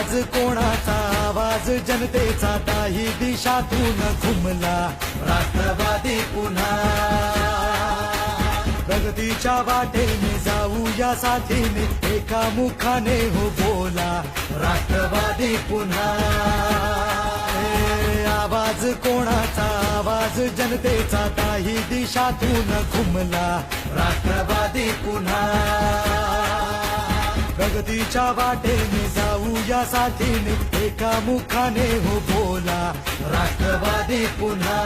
आवाज कोणाचा आवाज जनतेचा ताही दिशातून घुमला राष्ट्रवादी पुन्हा प्रगतीच्या वाटेने जाऊया साथीने एका मुखाने हो बोला राष्ट्रवादी पुन्हा आवाज कोणाचा आवाज जनतेचा ताही दिशातून घुमला राष्ट्रवादी पुन्हा प्रगतीच्या वाटेने जाऊया साथीने एका मुखाने हो बोला राष्ट्रवादी पुन्हा